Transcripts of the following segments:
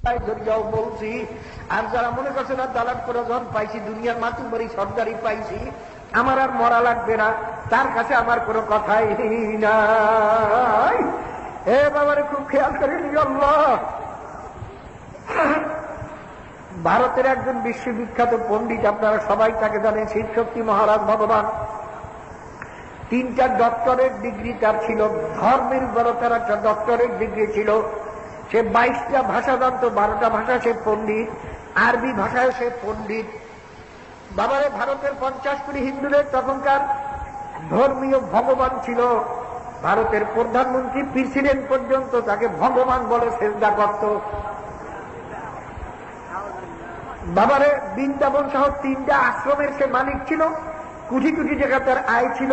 বলছি। আর যারা মনে করছে না দালাল করে যখন পাইছি, দুনিয়ার মাতুবাড়ি সর্দারি পাইছি, আমার আর মরা লাগবে না, তার কাছে আমার কোনো কথাই নাই। এ বাবারে খুব খেয়াল করে আল্লাহ। ভারতের একজন বিশ্ববিখ্যাত পণ্ডিত, আপনারা সবাই তাকে জানেন, শিবশক্তি মহারাজ ভগবান। 3টা ডক্টরেট ডিগ্রি তার ছিল, ধর্মের উপর তার একটা ডক্টরেট ডিগ্রি ছিল। সে 22টা ভাষা জানত, 12টা ভাষা সে পণ্ডিত, আরবি ভাষায় সে পণ্ডিত। বাবারে ভারতের 50 কোটি হিন্দুদের তখনকার ধর্মীয় ভগবান ছিল। ভারতের প্রধানমন্ত্রী প্রেসিডেন্ট পর্যন্ত তাকে ভগবান বলে সেজদা করত। বাবারে বৃন্দাবন সহ 3টা আশ্রমের সে মালিক ছিল, কোটি কোটি টাকা তার আয় ছিল।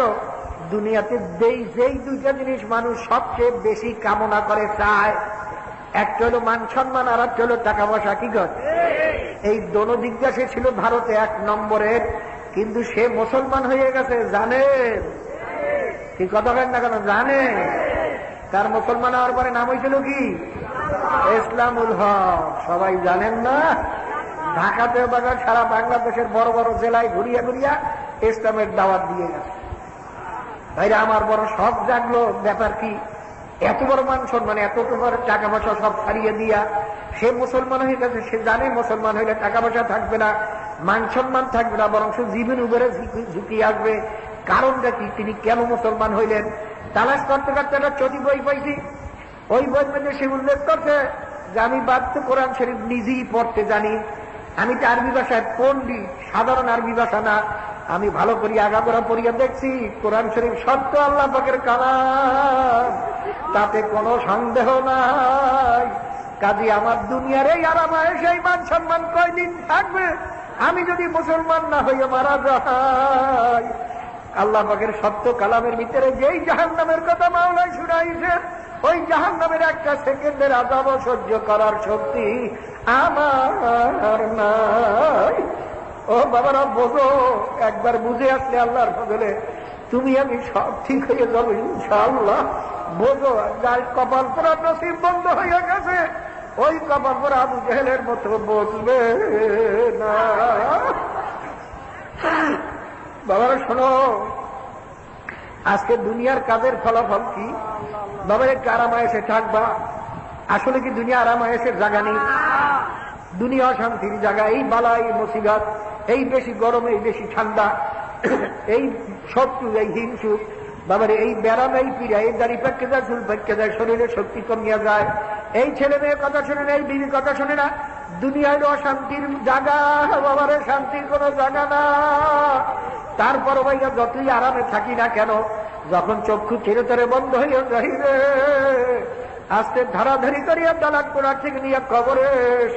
দুনিয়াতে যেই 2টা জিনিস মানুষ সবচেয়ে বেশি কামনা করে, চায়, একটা হলো মান সম্মান, আর একটা হলো টাকা পয়সা। কি কর এই দোনো দিকটা সে ছিল ভারতে 1 নম্বরের। কিন্তু সে মুসলমান হয়ে গেছে, জানেন কি কথা বলেন না কেন? জানে তার মুসলমান হওয়ার পরে নাম হয়েছিল কি? ইসলামুল হক। সবাই জানেন না? ঢাকাতেও বাজার, সারা বাংলাদেশের বড় বড় জেলায় ঘুরিয়া ঘুরিয়া ইসলামের দাওয়াত দিয়ে গেছে। ভাইরা আমার বড় শখ জাগলো, ব্যাপার কি? এত বড় মান সম্মান, এত বড় টাকা পয়সা সব ছাড়িয়ে দিয়া সে মুসলমান হয়ে গেছে। সে জানে মুসলমান হইলে টাকা পয়সা থাকবে না, মান সম্মান থাকবে না, বরং সে জীবন উপরে ঝুঁকি আসবে। কারণটা কি? তিনি কেন মুসলমান হইলেন? তালাশ করতে করতে একটা চটি বই পাইছি। ওই বই মধ্যে সে উল্লেখ করছে যে আমি বাধ্য কোরআন শরীফ নিজেই পড়তে জানি, আমি তো আরবি ভাষায় পণ্ডিত, সাধারণ আরবি ভাষা না, আমি ভালো করি আগাগোড়া পড়িয়া দেখছি কোরআন শরীফ সত্য আল্লাহ পাকের কালাম, তাতে কোনো সন্দেহ নাই। কাজে আমার দুনিয়ার এই আরামায় সেই মান সম্মান কয়দিন থাকবে? আমি যদি মুসলমান না হইয়া মারা যাই, আল্লাহ পাকের সত্য কালামের ভিতরে যেই জাহান্নামের কথা মাওলাই শুনাইছে, ওই জাহান্নামের একটা সেকেন্ডের আযাব সহ্য করার শক্তি আমার নাই। ও বাবারা বোঝো, একবার বুঝে আসলে আল্লাহর বদলে তুমি আমি সব ঠিক হয়ে যাবো ইনশাআল্লাহ। বোঝো, যার কপাল পোড়া নসিব বন্ধ হয়ে গেছে, ওই কপাল পোড়া আবু জেহেলের মতো বসবে না। বাবারা শোনো, আজকে দুনিয়ার কাজের ফলাফল কি? বাবার একটু আরামায়েশে থাকবা। আসলে কি দুনিয়া আরামায়েশের জায়গা নেই? দুনিয়া শান্তির জায়গা। এই বালা, এই মুসিবত, এই বেশি গরম, এই বেশি ঠান্ডা, এই শত্রু, এই হিংসু, বাবার এই ব্যারাম, এই পীড়া, এই দাড়ি পাকতে যায়, চুল পাকতে যায়, শরীরের শক্তি কমিয়া যায়। এই ছেলে মেয়ের কথা শোনে না, এই বিবির কথা শোনে না। দুনিয়া হলো অশান্তির জায়গা, বাবারে শান্তির কোন জায়গা না। তারপর ভাইয়া যতই আরামে থাকি না কেন, যখন চক্ষু চিরতরে বন্ধ হইয়া যাইবে, আস্তে ধারাধারি করিয়া তালাক করার থেকে নিয়ে কবরে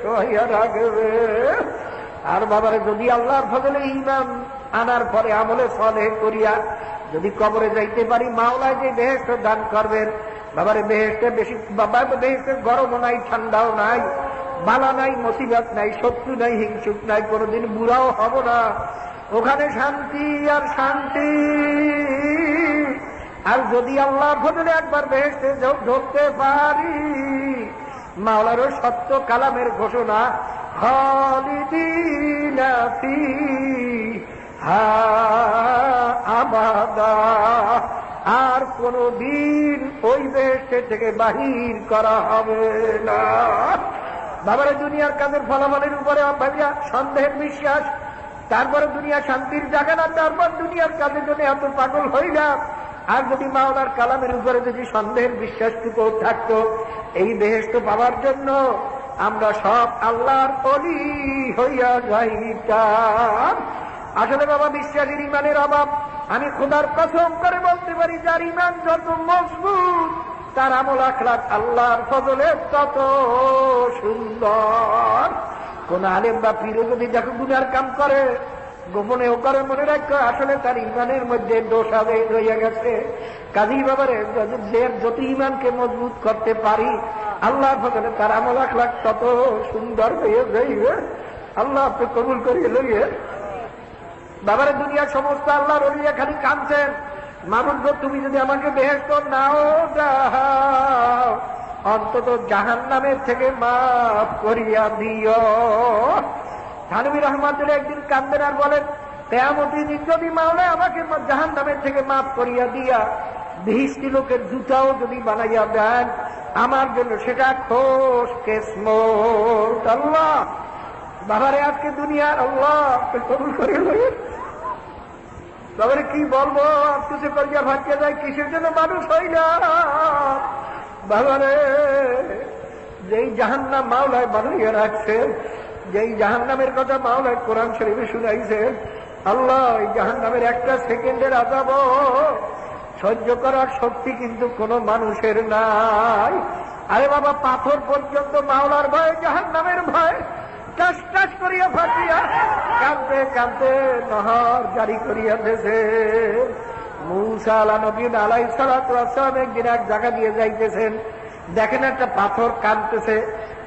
সহাইয়া রাখবে। আর বাবারে যদি আল্লাহর ফজলে ঈমান আনার পরে আমলে সালেহ করিয়া যদি কবরে যাইতে পারি, মাওলায় যে বেহেশত দান করবেন, বাবারে বেহেশতে বেশি, বাবা বেহেশতে গরমও নাই, ঠান্ডাও নাই, বালা নাই, মুসিবত নাই, শত্রু নাই, হিংসুক নাই, কোনদিন বুড়াও হব না। ওখানে শান্তি আর শান্তি। আর যদি আল্লাহর ফজলে একবার বেহেশতে ঢুকতে পারি, মাওলারও সত্য কালামের ঘোষণা, খালিদিনা ফিহা আবাদা, আর কোনদিন ওই বেহেশতে থেকে বাহির করা হবে না। বাবারে দুনিয়ার কাজের ফলাফলের উপরে ভাবিয়া সন্দেহের বিশ্বাস, তারপরে দুনিয়া শান্তির জায়গা না, তারপর দুনিয়ার কাজের জন্য এত পাগল হইলা। আর যদি মাওলার কালামের উপরে যদি সন্দেহের বিশ্বাসটুকু থাকতো, এই বেহেশত পাওয়ার জন্য আমরা সব আল্লাহর ওলি হইয়া যাইতাম। আসলে বাবা বিশ্বাসীর ইমানের অভাব। আমি খোদার কসম করে বলতে পারি, যার ইমান যত মজবুত, তার আমল আখলাক আল্লাহর ফজলে তত সুন্দর। কোন আলেম বা পীর যদি দেখো গুনার কাম করে, গোপনেও করে, মনে রাখো আসলে তার ইমানের মধ্যে দোষ রয়ে গেছে। কাজী বাবারে যত ইমানকে মজবুত করতে পারি, আল্লাহর ফজলে তার আমল আখলাক তত সুন্দর হয়ে যাইবে। আল্লাহ আপনি কবুল করিয়ে লইয়ে। বাবারে দুনিয়ার সমস্ত আল্লাহর ওলিয়া খালি কাঁদছেন, মানুষ তুমি যদি আমাকে বেহেশত নাও দাও, অন্তত জাহান্নামের থেকে মাফ করিয়া দিও। থানভী রহমাতুল্লাহ একদিন কান্দেন আর বলেন, কিয়ামতের দিন যদি মাওলা আমাকে জাহান্নামের থেকে মাফ করিয়া দিয়া বিহিষ্টি লোকের জুতাও যদি বানাইয়া দেন, আমার জন্য সেটা খোশ কিসমত। আল্লাহ বাবারে, আজকে দুনিয়ার আল্লাহ কবুল করে লইন। বাবারে কি বলবো, আজকে করিয়া ভাবতে যায় কিসের জন্য মানুষ হইলাম। বাবারে, যেই জাহান্নাম মাওলায় বানাইয়া রাখছেন, যেই জাহান্নামের কথা মাওলায় কোরআন শরীফে শুনাইছেন, আল্লাহ এই জাহান্নামের একটা সেকেন্ডের আযাব সহ্য করার শক্তি কিন্তু কোন মানুষের নাই। আরে বাবা, পাথর পর্যন্ত মাওলার ভয়, জাহান্নামের ভয় টাস টাস করিয়া ফাটিয়া কাঁদতে কাঁদতে নহর জারি করিয়া দিয়েছে। মূসা আলাইহিস সালাতু ওয়াস সালাম একদিন এক জায়গা দিয়ে যাইতেছেন, দেখেন একটা পাথর কাঁদতেছে।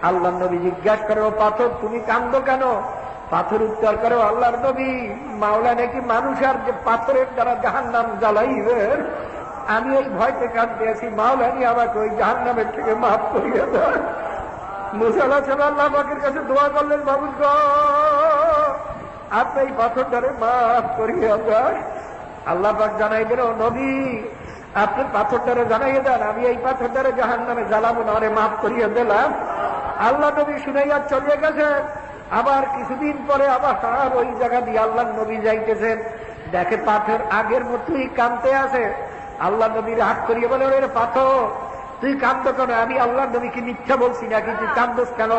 আল্লাহ নবী জিজ্ঞাসা করে, ও পাথর তুমি কাঁদো কেন? পাথর উত্তর করে, আল্লাহর নবী, মাওলা নাকি মানুষ আর যে পাথরের দ্বারা জাহান্নাম জ্বালাইবেন, আমি এই ভয়তে কাঁদতে আছি, মাওলা নিয়ে আমাকে ওই জাহান্নামের থেকে মাফ করিয়া দেয়। মূসা আলাইহিস সালাম আল্লাহ পাকের কাছে দোয়া করলেন, বাবু গো, আপনি এই পাথরটারে মাফ করিয়া দেন। আল্লাহ পাক জানাই দিল, নবী আপনি পাথরটারে জানাইয়া দেন, আমি এই পাথরটারে জাহান্নামে জ্বালাবো না, আরে মাফ করিয়া দিলাম। আল্লাহ নবী শুনাইয়া চলে গেছেন। আবার কিছুদিন পরে আবার ওই জায়গা দিয়ে আল্লাহ নবী যাইতেছেন, দেখে পাথর আগের মতোই কাঁদতে আছে। আল্লাহ নবীর হাত করিয়ে বলে, ওরে পাথর তুই কাঁদতো কেন? আমি আল্লাহ নবীকে মিথ্যা বলছি নাকি, তুই কাঁদোস কেন?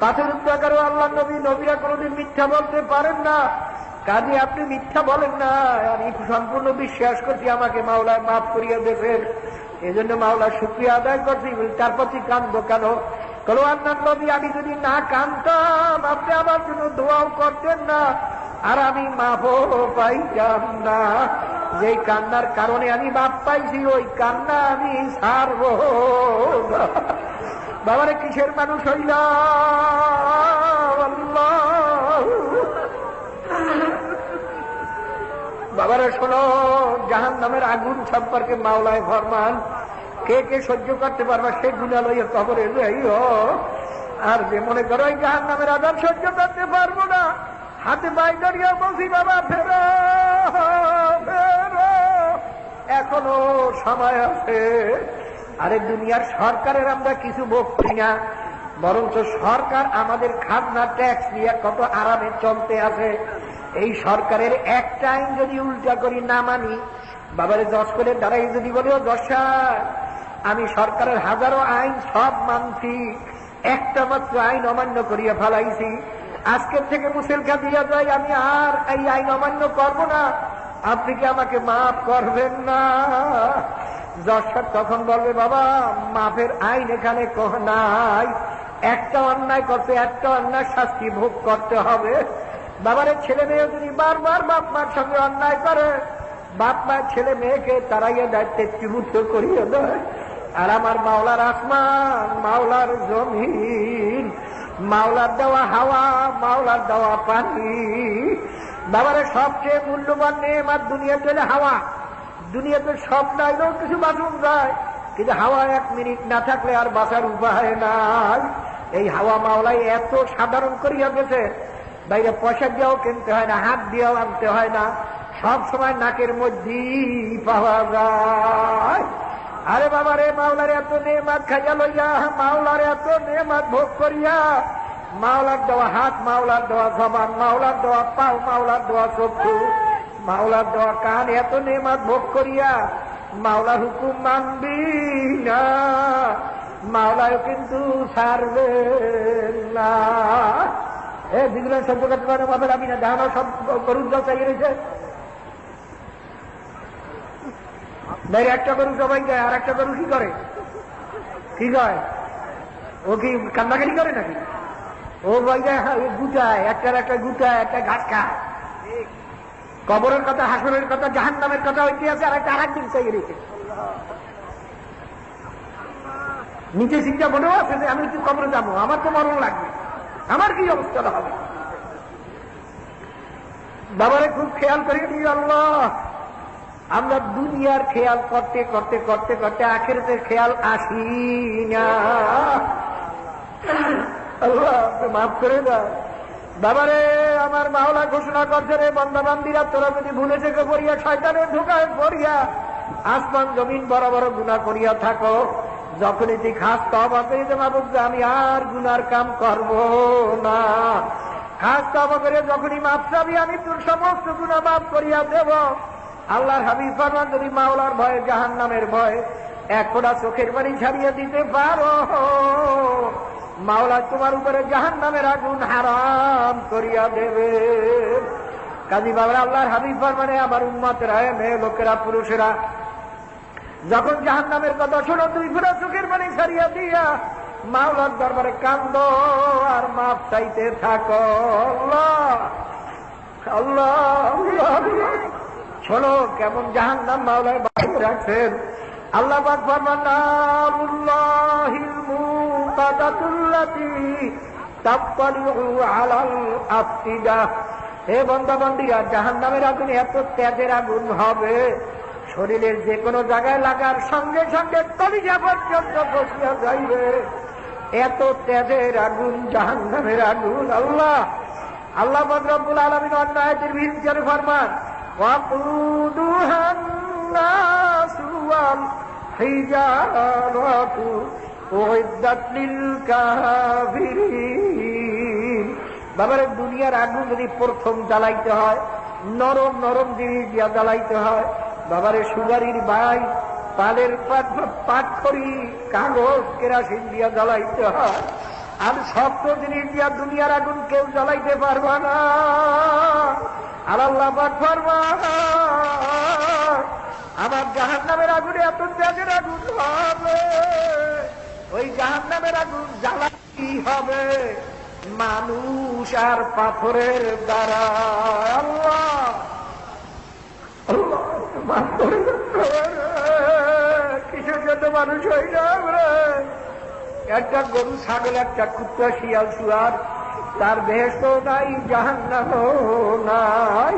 পাথর উত্তর করে, আল্লাহ নবী, নবীরা কোনোদিন মিথ্যা বলতে পারেন না, কাজে আপনি মিথ্যা বলেন না, আমি সম্পূর্ণ বিশ্বাস করছি আমাকে মাওলায় মাফ করিয়া দিয়েছেন, এই জন্য মাওলা শুকরিয়া আদায় করছি। তারপর তুই কাঁদবো কেন? বলো, আল্লাহ নবী, আমি যদি না কাঁদতাম আপনি আমার জন্য দোয়াও করতেন না, আর আমি মাফও পাইতাম না। যেই কান্নার কারণে আমি মাফ পাইছি, ওই কান্না আমি ছাড়ব না। বাবারে, কিসের মানুষ হইলাম আল্লাহ। বাবারে শোনো, জাহান্নামের আগুন সম্পর্কে মাওলায় ফরমান, কে কে সহ্য করতে পারবা সে গুণা লইয়া কবরে যাইও। আর যে মনে করো এই জাহান্নামের আযাব সহ্য করতে পারবো না, হাতে পায়ে ধরিয়া বলছি, বাবা ফেরো ফেরো, এখনো সময় আছে। আরে দুনিয়ার সরকারের আমরা কিছু বকছি না, বরঞ্চ সরকার আমাদের খাজনা ট্যাক্স নিয়ে কত আরামে চলতে আছে। এই সরকারের একটা আইন যদি উল্টা করি না মানি, বাবারে 10 করে দাঁড়াই যদি বলিও, 10 আমি সরকারের হাজারো আইন সব মানছি, একটা মাত্র আইন অমান্য করিয়া ফেলাইছি, আজকের থেকে মুসেলখা দিয়া যায়, আমি আর এই আইন অমান্য করব না, আপনি কি আমাকে মাফ করবেন না? যশোর তখন বলবে, বাবা মাফের আইন এখানে নাই, একটা অন্যায় করতে একটা অন্যায় শাস্তি ভোগ করতে হবে। বাবারে, ছেলে মেয়ে যদি বারবার বাপ মার সঙ্গে অন্যায় করে, বাপ মায়ের ছেলে মেয়েকে তারাইয়া দায়িত্বে ত্রিভুত করিয়ে দেয়। আর আমার মাওলার আসমান, মাওলার জমিন, মাওলার দেওয়া হাওয়া, মাওলার দেওয়া পানি, বাবারে সবচেয়ে মূল্যবান নেয়ামত দুনিয়াতে হলে হাওয়া। দুনিয়াতে সব নাইলেও কিছু বাঁচুন যায়, কিন্তু হাওয়া 1 মিনিট না থাকলে আর বাঁচার উপায় নাই। এই হাওয়া মাওলাই এত সাধারণ করিয়া গেছে, বাইরে পয়সা দিয়েও কিনতে হয় না, হাত দিয়েও আনতে হয় না, সব সময় নাকের মধ্যেই পাওয়া যায়। আরে বাবা রে, মাওলার এত নেয়ামত খাইয়া লইয়া, মাওলার এত নেয়ামত ভোগ করিয়া, মাওলার দেওয়া হাত, মাওলার দেওয়া জবান, মাওলার দেওয়া পাও, মাওলার দেওয়া চক্ষু, মাওলার দেওয়া কান, এত নেয়ামত ভোগ করিয়া মাওলার হুকুম মানবি না, মাওলাও কিন্তু ছাড়বে না। যেগুলো সহ্য করতে পারে বাপের আমি না, ধারণা সব গরুর জল চাইয়ে রয়েছে, একটা গরু সবাই যায়, আর একটা গরু কি করে, কি কয়, ও কি কান্নাকাটি করে নাকি? ও ভাই যায় গুটায়, একটার একটা গুটায়, একটা ঘাট খায়। কবরের কথা, হাসরের কথা, জাহান্নামের কথা হইতে আছে, আর একটা আরেকদিন চাইয়ে রয়েছে। নিচে চিন্তা মনেও আছে যে আমি একটু কবরে যাবো, আমার তো মরণ লাগবে, আমার কি অবস্থা হবে। বাবারে খুব খেয়াল করে নিয়ে, আল্লাহ আমরা দুনিয়ার খেয়াল করতে করতে করতে করতে আখিরাতের খেয়াল আসি না। আল্লাহ মাফ করে দাও। বাবারে আমার মাওলা ঘোষণা করছে রে বান্দা বান্দিরা, তোরা যদি ভুলে থেকে পড়িয়া শয়তানের ধোঁকায় পড়িয়া আসমান জমিন বড় বড় গুনাহ করিয়া থাকো, যখনই তুই খাস তওবা করে দে মাবুদ, আমি আর গুনার কাম করব না। খাস তওবা করে যখনই মাফ চাবি, আমি তোর সমস্ত গুনাহ মাফ করিয়া দেব। আল্লাহর হাবিব ফরমান, যদি মাওলার ভয়ে জাহান্নামের ভয়ে এক ফোঁটা চোখের পানি ছাড়িয়ে দিতে পারো, মাওলা তোমার উপরে জাহান্নামের আগুন হারাম করিয়া দেবে। কাজী বাবা আল্লাহর হাবিব ফরমানে, আমার উম্মতেরা, মেয়ে লোকেরা, পুরুষেরা, যখন জাহান্নামের কথা শোনো, দুই ফোঁটা চোখের পানি ছাড়িয়া দিয়া মাওলার দরবারে কান্দো আর মাফ চাইতে থাকো। আল্লাহ আল্লাহ আল্লাহ, শোনো কেমন জাহান্নাম মাওলায় বানিয়ে রাখছেন। আল্লাহ পাক ফরমান, নারুল্লাহিল মুকাদাতুল্লাতী তাত্তালিউ আলাল আফিদা। হে বান্দা বান্দিরা, জাহান্নামের আগুন এত তেজের আগুন হবে, শরীরের যে কোনো জায়গায় লাগার সঙ্গে সঙ্গে কলিজা পর্যন্ত বসিয়া যাইবে। এত তেজের আগুন জাহান্নামের আগুন। আল্লাহ আল্লাহ পাক রব্বুল আলামিন অন্য আয়াতের ভিতরে ফরমান, ওয়াকুদুহান নাসু ওয়াল হিজারাতু উইদ্দাত লিল কাফিরিন। বাবারে, দুনিয়ার আগুন যদি প্রথম জ্বালাইতে হয়, নরম নরম জিনিস দিয়া জ্বালাইতে হয়। বাবারে, সুগারির বাই, পালের পাটখড়ি, কাগজ, কেরাসিন দিয়া জ্বালাইতে হয়। আর শক্ত জিনিস দিয়া দুনিয়ার আগুন কেউ জ্বালাইতে পারবা না। আর আল্লাহ পাক ফরমান, আমার জাহান্নামের আগুনে এত তেজের আগুন হবে, ওই জাহান্নামের আগুন জ্বালাতে হবে মানুষ আর পাথরের দ্বারা। আল্লাহ আল্লাহ, কিসের জন্য মানুষ হই না আমরা? একটা গরু, ছাগল, একটা কুত্তা, শিয়াল, শুয়ার, তার বেহেশত নাই, জাহান্নামও নাই।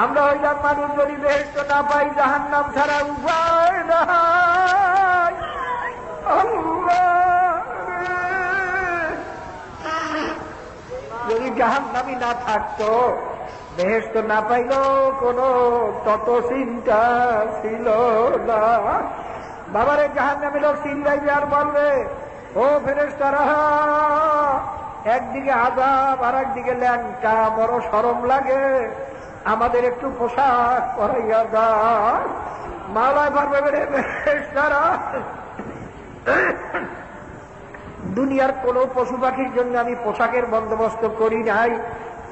আমরা হইলাম মানুষ, যদি বেহেশত না পাই, জাহান্নাম ছাড়া উপায় নাই। যদি জাহান্নামই না থাকতো, বেহেশত না পাইল, কোনো তত চিন্তা ছিল না। বাবারে, জাহান্নামে লোক চিল্লাইবে আর বলবে, ও ফেরেশতারা, একদিকে আযাব আর একদিকে ল্যাংটা, বড় শরম লাগে, আমাদের একটু পোশাক পরাইয়া দাও। মাওলায় পারবে ফেরেশতারা, দুনিয়ার কোন পশু পাখির জন্য আমি পোশাকের বন্দোবস্ত করি নাই,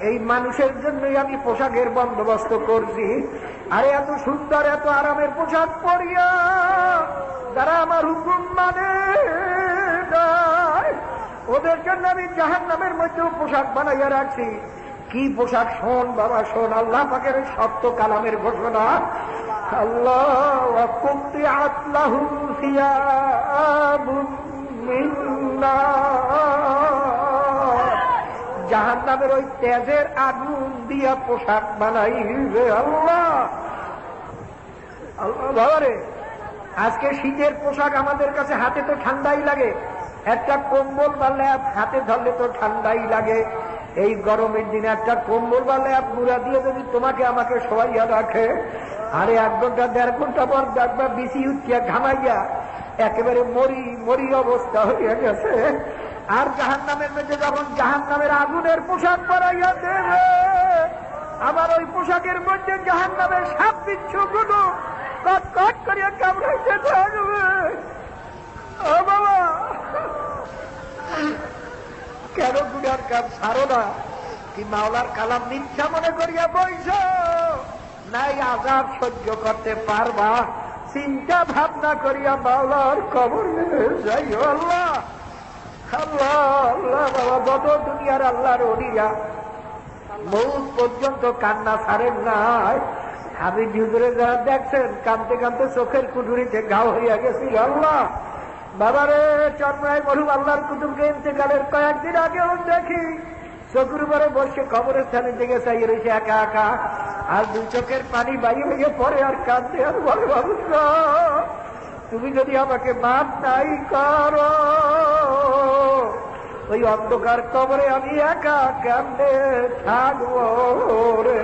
এই মানুষের জন্যই আমি পোশাকের বন্দোবস্ত করছি। আরে এত সুন্দর, এত আরামের পোশাক পরিয়া যারা আমার হুকুম মানে ওদের জন্য আমি জাহান্নামের মধ্যেও পোশাক বানাইয়া রাখছি। কি পোশাক? শোন বাবা, শোন, আল্লাহ পাকের সত্য কালামের ঘোষণা। আল্লাহ কুতিআত লাহু সিয়াবুন মিন নার, জাহান্নামের ওই তেজের আগুন দিয়া পোশাক বানাইবে। আল্লাহ আল্লাহ। বাবারে, আজকে শীতের পোশাক আমাদের কাছে হাতে তো ঠান্ডাই লাগে, একটা কম্বল বা ল্যাপ হাতে ধরলে তো ঠান্ডাই লাগে। এই গরমের দিনে একটা কম্বল বা ল্যাপ মুড়া দিয়ে যদি তোমাকে আমাকে শোয়াইয়া রাখে, আরে 1 ঘন্টা 1.5 ঘন্টা পর দেখবা বিসি উঠিয়া ঘামাইয়া একেবারে মরি মরি অবস্থা হইয়া গেছে। আর জাহান্নামের মধ্যে যখন জাহান্নামের আগুনের পোশাক পরাইয়া দেবে, আবার ওই পোশাকের মধ্যে জাহান্নামের সাপ বিচ্ছুগুলো কট কট করিয়া কামড়াইতে থাকবে। ও বাবা, কেন গুনার কাজ ছাড়ো না? কি মাওলার কালাম মিথ্যা মনে করিয়া বইছ? নাই আযাব সহ্য করতে পারবা? চিন্তা ভাবনা করিয়া মাওলার কবর যাইও। আল্লাহ আল্লাহ আল্লাহ। বাবা, যত দুনিয়ার আল্লাহর ওলিয়া মৌত পর্যন্ত কান্না ছাড়েন নাই। হাবিব হুজুরে যারা দেখছেন, কাঁদতে কাঁদতে চোখের কুঠুরিতে ঘাও হইয়া গেছিল। আল্লাহ বাবারে, চরমায় মরহুম আল্লাহর কুতুবকে ইন্তেকালের কয়েকদিন আগেও দেখি চকুর উপরে বসে কবরের স্থানের দিকে চাইয়ে রয়েছে একা একা, আর দুই চোখের পানি বাইরে হয়ে পরে আর কাঁদতে আর বলে, বাবু তুমি যদি আমাকে মাফ নাই করো, ওই অন্ধকার কবরে আমি একা কেমনে থাকবো রে।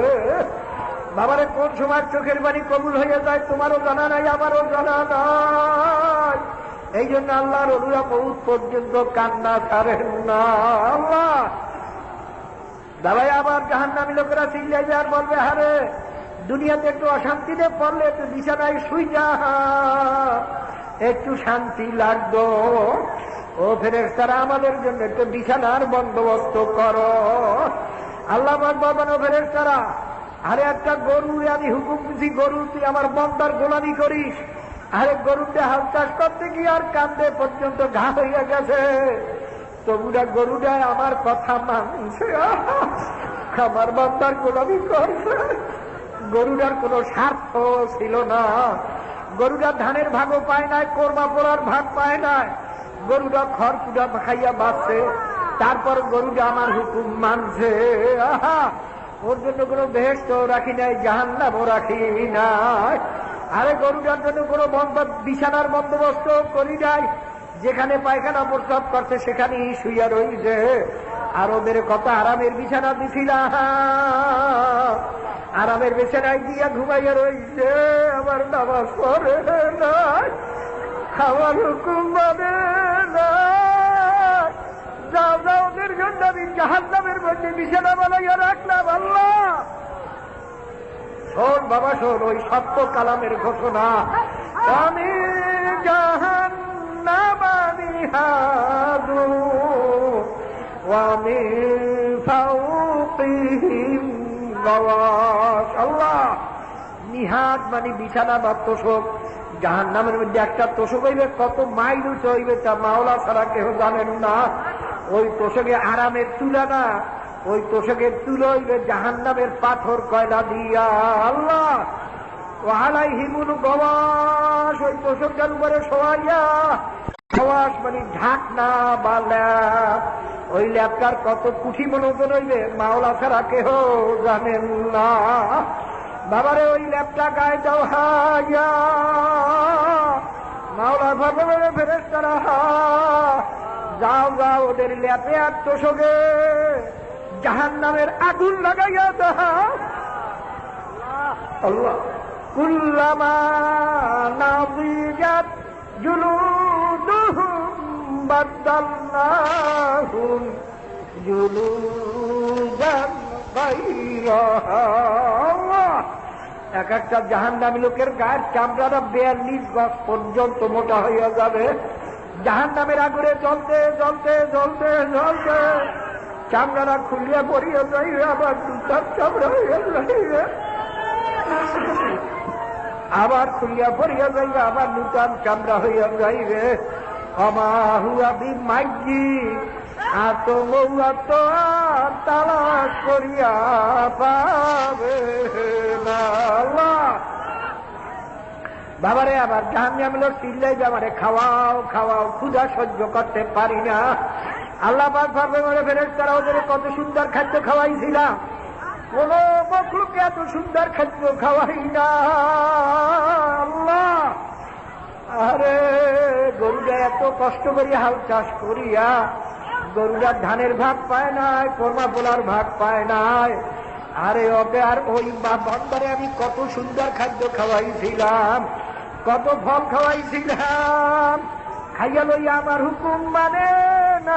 বাবারে কোন সময় চোখের পানি কবুল হয়ে যায় তোমারও জানা নাই, আমারও জানা নাই। এই জন্য আল্লাহর ওলিরা বহুত পর্যন্ত কান্না ছাড়েন না। আল্লাহ দাবাই আবার জাহান্নামী লোকেরা চিল্লাইবে আর বলবে, হারে দুনিয়াতে একটু অশান্তিতে পড়লে একটু বিছানায় শুই যা, একটু শান্তি লাগতো। ও ফেরেশতারা আমাদের জন্য একটু বিছানার বন্দোবস্ত করো। আল্লাহ বলবেন, ও ফেরেশতারা, আরে একটা গরু আমি হুকুম দিছি, গরু তুই আমার বন্দার গোলামি করিস। আরে গরুটা হাল চাষ করতে গিয়ে আর কান্দে পর্যন্ত ঘা হইয়া গেছে, তবুরা গরুটা আমার কথা মানছে, আমার বন্দার গোলামি করছে। গরুটার কোন স্বার্থ ছিল না, গরুটা ধানের ভাগও পায় নাই, কোরমা পোড়ার ভাগ পায় নাই, গরুটা খড় কুটা খাইয়া বাঁচছে, তারপর গরুটা আমার হুকুম মানছে। ওর জন্য কোনো বেহেশত রাখি নাই, জাহান্নামও রাখি নাই। আরে গরুটার জন্য কোনো বিছানার বন্দোবস্ত করি নাই, যেখানে পায়খানা প্রস্রাব করছে সেখানেই শুইয়া রইছে। আর ওদের কত আরামের বিছানা দিছিলাম, আরামের বিছানায় দিয়া ঘুমাইয়া রইছে, আমার নামাজ পড়ে নাই, খাওয়ার হুকুম মানে না। যাও যাও, ওদের জন্য আমি জাহান্নামের মধ্যে বিছানা বানাইয়া রাখলাম। আল্লাহ শোন বাবা, শোন ওই সত্য কালামের ঘোষণা, আমি জাহান্নামী হাদু ওয়া মিন ফাওকিহিম গাওয়াশ। আল্লাহ নিহাত মানে বিছানা বা তোষক, জাহান্নামের মধ্যে একটা তোষক হইবে, কত মাইল উঁচু হইবে তা মাওলা ছাড়া কেউ জানেন না। ওই তোষকে আরামের তুলা না, ওই তোষকের তুলো হইবে জাহান্নামের পাথর কয়লা দিয়া। আল্লাহ ওয়ালাইহিমুল গাওয়াশ, ওই তোষকটার উপরে শোয়াইয়া, গাওয়াশ মানে ঢাকনা বা ল্যাপ, ওই ল্যাপটার কত কুঠি মনোজন হইবে মাওলা ছাড়া কেহ জানেন না। বাবারে ওই ল্যাপটা গায়ে দাও হাইয়া, মাওলা ভাবে ফেরেশতারা, যাও যাও ওদের ল্যাপে আর তোষকে জাহান্নামের আগুন লাগাইয়া দাও। আল্লাহ কুল্লামা নাযিজাত জুলুদুহুম বাদদালনাহুম জুলুদান গায়রাহা। এক একটা জাহান্নামী লোকের গায়ের চামড়াটা 42 গজ পর্যন্ত মোটা হইয়া যাবে। জাহান্নামের আগুনে জ্বলতে জ্বলতে জ্বলতে জ্বলতে চামড়াটা খুলিয়া পড়িয়া যাইবে, আবার দুটার চামড়া হইয়া যাইবে, আবার খুলিয়া পড়িয়া যাইবে, আবার নূতন চামড়া হইয়া যাইবে। আমা হুয়া বিমাইয়্যিত, আতমৌত তালাশ করিয়া পাবে না। বাবারে আবার জাহান্নামী লোক চিল্লাইবে, আমারে খাওয়াও খাওয়াও, ক্ষুধা সহ্য করতে পারি না। আল্লাহ পাক ভাবে বলে, ফেরেশতারা ওদের কত সুন্দর খাদ্য খাওয়াইছিলাম, কোন মখলুককে এত সুন্দর খাদ্য খাওয়াই না। আল্লাহ আরে গরুরা এত কষ্ট করিয়া হাল চাষ করিয়া, গরুরা ধানের ভাগ পায় নাই, কোরমা পোলার ভাগ পায় নাই। আরে ওকে আর ওই বন্দরে আমি কত সুন্দর খাদ্য খাওয়াইছিলাম, কত ফল খাওয়াইছিলাম, খাইয়া লইয়া আমার হুকুম মানে না।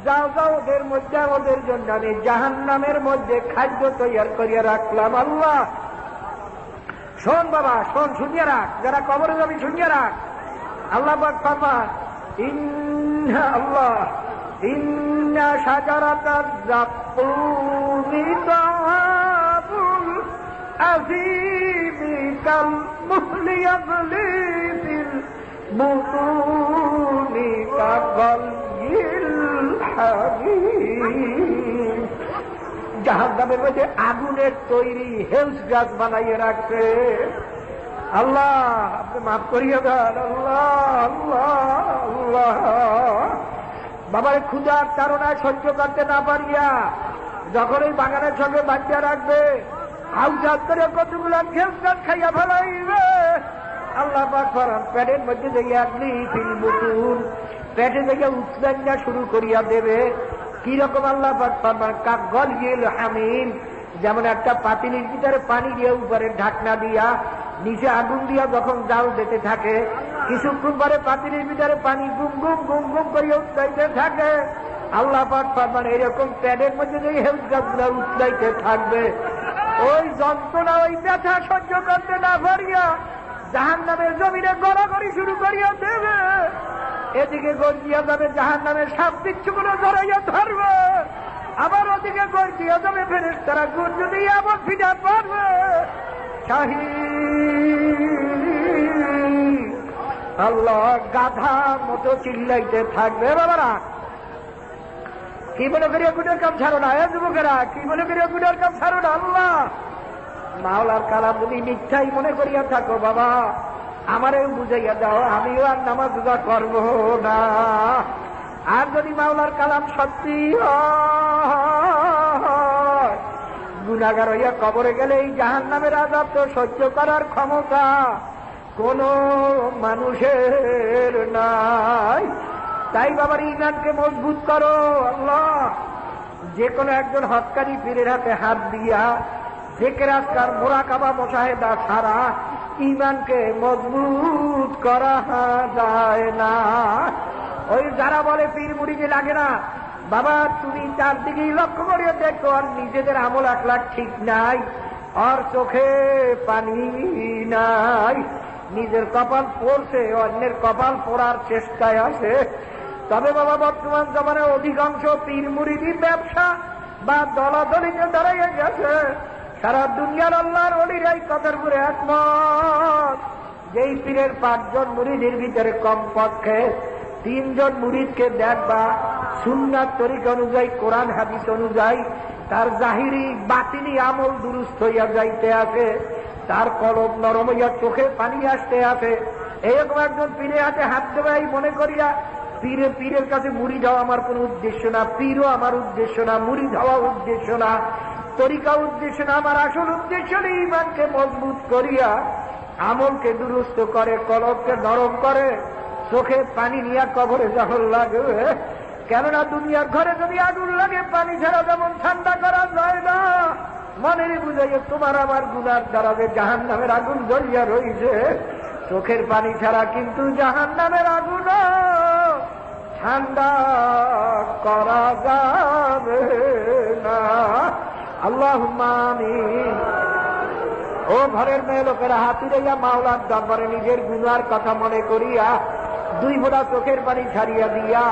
যাও যাও, ওদের মধ্যে ওদের জন্য আমি জাহান্নামের মধ্যে খাদ্য তৈরি করিয়া রাখলাম। আল্লাহ শোন বাবা, শোন, শুনিয়া রাখ, যারা কবরে যাবি শুনিয়া রাখ। আল্লাহ পাক ফরমান, ইন্না আল্লাহ ইন্না শাজারাতাজ যাকুমি তাআবুল আযীমি কাল মুহলি ইয়াগলি ফিল বুতুনি কাগালিল হামিম। জাহান্নামের মধ্যে আগুনের তৈরি হেলস গাছ বানাইয়ে রাখছে। আল্লাহ আপনি মাফ করিয়া দেন। আল্লাহ আল্লাহ আল্লাহ বাবার ক্ষুধার তাড়নায় সহ্য করতে না পারিয়া যখন এই বাগানের সঙ্গে বাচ্চা রাখবে আউজাত করে কতগুলা খেলতাম খাইয়া ফেলাইবে। আল্লাহ পাক ফরমান পেটের মধ্যে দেখে আপনি ফিলবুতুন পেটে দেখে উৎসাঞ্জা শুরু করিয়া দেবে। কিরকম আল্লাহ পাক ফরমান কাগলিল হামিম, যেমন একটা পাতিলির ভিতরে পানি দিয়ে উপরে ঢাকনা দিয়া নিচে আগুন দিয়া যখন জাল দিতে থাকে, কিছুক্ষণ পরে পাতিলির ভিতরে পানি গুম গুম গুম গুম করিয়া উৎসাইতে থাকে। আল্লাহ পাক ফরমান এরকম পেটের মধ্যে যে হেলগাছগুলা উৎসাইতে থাকবে, ওই যন্ত্রণা ওই ব্যথা সহ্য করতে না পারিয়া জাহান্নামের জমিনে গড়াগড়ি শুরু করিয়া দেবে। এদিকে গর্জিয়া যাবে জাহান্নামের সাপ বিচ্ছুগুলো জড়াইয়া ধরবে, আবার ওদিকে গর্জিয়া যাবে ফেরেশতারা গুর্জ দিয়ে আবার ফিটা পারবে। আল্লাহ গাধা মতো চিল্লাইতে থাকবে। বাবারা কি মনে করিয়া গুণের কাম ছাড়ো না, যুবকেরা কি মনে করিয়া গুণের কাম ছাড়ো না। আল্লাহ মাওলার কালাম যদি মিথ্যাই মনে করিয়া থাকো বাবা আমারেও বুঝাইয়া দাও, আমিও আর নামাজ রোজা করব না। আর যদি মাওলার কালাম সত্যি গুনাহগার হইয়া কবরে গেলে এই জাহান্নামের আযাব তো সহ্য করার ক্ষমতা কোন মানুষের নাই। তাই বাবার ঈমানকে মজবুত করো। আল্লাহ যে কোনো একজন হক্কানি পীরের হাতে হাত দিয়া জিকির আজকার মুরাকাবা মুশাহেদা ছাড়া ঈমানকে মজবুত করা যায় না। ওই যারা বলে পীর মুরিদি লাগে না, বাবা তুমি চারদিকেই লক্ষ্য করিয়া দেখো আর নিজেদের আমল আখলাক ঠিক নাই, আর চোখে পানি নাই, নিজের কপাল পড়ছে অন্যের কপাল পড়ার চেষ্টায় আছে। তবে বাবা বর্তমান জমানায় অধিকাংশ পীর মুরিদি ব্যবসা বা দলাদলিতে দাঁড়াইয়া গেছে। সারা দুনিয়ার আল্লাহর ওলিরাই কথার উপরে একমত, যেই পীরের 5 জন মুরিদের ভিতরে কমপক্ষে 3 জন মুরিদকে দেখবা সুন্নাত তরিকা অনুযায়ী কোরআন হাদিস অনুযায়ী তার জাহিরি বাতিনি আমল দুরুস্ত হইয়া যাইতে আছে, তার কলব নরম হইয়া চোখে পানি আসতে আছে। এরকম একজন পীরের হাতে হাত দেবাই মনে করিয়া পীরের কাছে মুড়ি যাওয়া আমার কোন উদ্দেশ্য না, পীরও আমার উদ্দেশ্য না, মুড়ি যাওয়া উদ্দেশ্য না, তরিকা উদ্দেশ্য না। আমার আসল উদ্দেশ্য ঈমানকে মজবুত করিয়া আমলকে দুরুস্ত করে কলবকে নরম করে চোখে পানি নিয়ে কবরে যখন লাগবে। কেননা দুনিয়ার ঘরে যদি আগুন লাগে পানি ছাড়া যেমন ঠান্ডা করা যায় না, মনের বুঝাইয়ে তোমার আমার গুনার দ্বারা যে জাহান্নামের আগুন জ্বলিয়া রয়েছে, চোখের পানি ছাড়া কিন্তু জাহান্নামের আগুন ঠান্ডা করা যাবে না। আল্লাহুম্মা আমিন। ও ঘরের মেয়ে লোকেরা হাত উড়াইয়া মাওলার দরবারে নিজের গুনার কথা মনে করিয়া 2 ফোঁটা চোখের পানি ছাড়িয়া দিয়া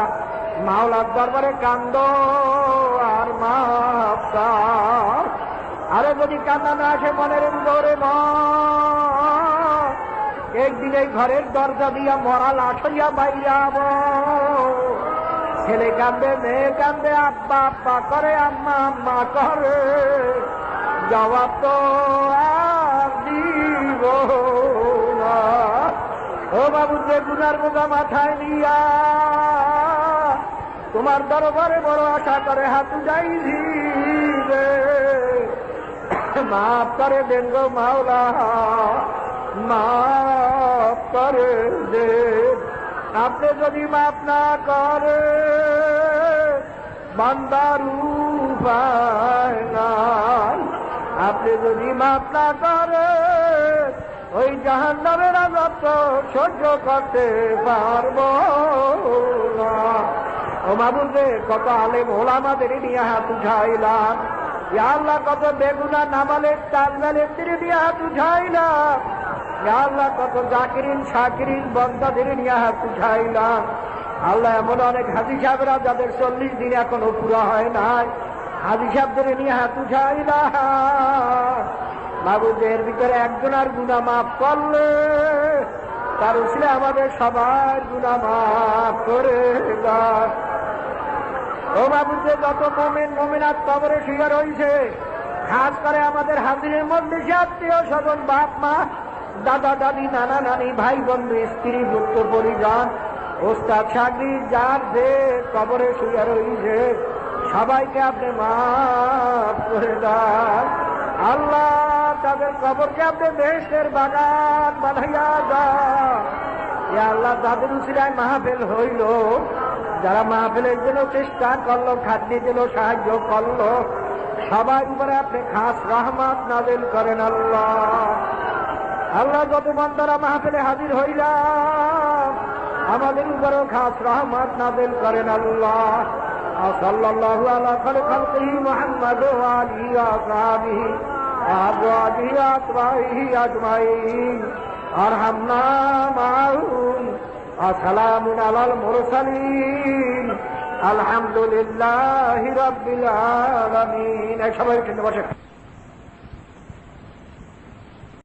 মাওলার দরবারে কান্দ আর মাফ চাও। আরে যদি কান্না না আসে মনের ভিতরে একদিন এই ঘরের দরজা দিয়া মরা লাশ হইয়া বাইরাব। ছেলে কান্দে মেয়ে কান্দে আব্বা আব্বা করে আম্মা আম্মা করে, জবাব তো আর দিব না। ও বাবু যে গুনার বোঝা মাথায় নিয়া তোমার দরবারে বড় আশা করে হাত উঠাইছি রে, মাফ করে দেন গো মাওলা, মাফ করে দেন। আপনি যদি মাফ না করে বান্দার উপায় নাই, আপনি যদি মাফ না করে ওই জাহান্নামের আযাব তো সহ্য করতে পারব না। ও মাবুদে কত আলেম ওলামাদের নিয়ে হাত উঠাইলাম, ইয়া আল্লাহ কত বেগুনা নামালের তালবালের নিয়ে হাত উঠাইলাম, ইয়া আল্লাহ কত জাকিরিন শাকিরিন বন্দাদের নিয়ে হাত উঠাইলাম। আল্লাহ এমন অনেক হাজী সাহেবরা যাদের 40 দিন এখনো পুরা হয় নাই, হাজী সাহেবদের নিয়ে হাত উঠাইলাম। মাবুদের ভিতরে একজনের গুনাহ মাফ করলে তার উসিলে আমাদের সবার গুনাহ মাফ করে দাও। ও মাবুদে যত মুমিন মুমিনাত কবরে শুয়ে রয়েছে, খাস করে আমাদের হাজিরের মধ্যে আত্মীয় স্বজন বাপ মা দাদা দাদি নানা নানি ভাই বন্ধু স্ত্রী পুত্র পরিজন ওস্তাদ সাগরি যার যে কবরে শুয়ে রয়েছে সবাইকে আপনি মাফ করে দেন আল্লাহ, তাদের কবরকে আপনি বেহেশতের বাগান বানাইয়া দেন। এ আল্লাহ, তাদের উসিলায় মাহফিল হইল, যারা মাহফিলের জন্য চেষ্টা করলো, খাদ্যের জন্য সাহায্য করলো, সবাই উপরে আপনি খাস রহমত নাযিল করেন আল্লাহ। আল্লাহ, যত বান্দারা মাহফিলে হাজির হইলাম আমাদের উপরেও খাস রহমত নাযিল করেন আল্লাহ। সাল্লাল্লাহু আলা খালিহি মুহাম্মদ ওয়া আলিহি ওয়া আসহাবিহি ওয়া আজওয়াজিহি ওয়া আতবাইহি আজমাইন আরহামনা মাহুম আসসালামু আলাল মুরসালিন আলহামদুলিল্লাহি রাব্বিল আলামিন। সবাই বসে।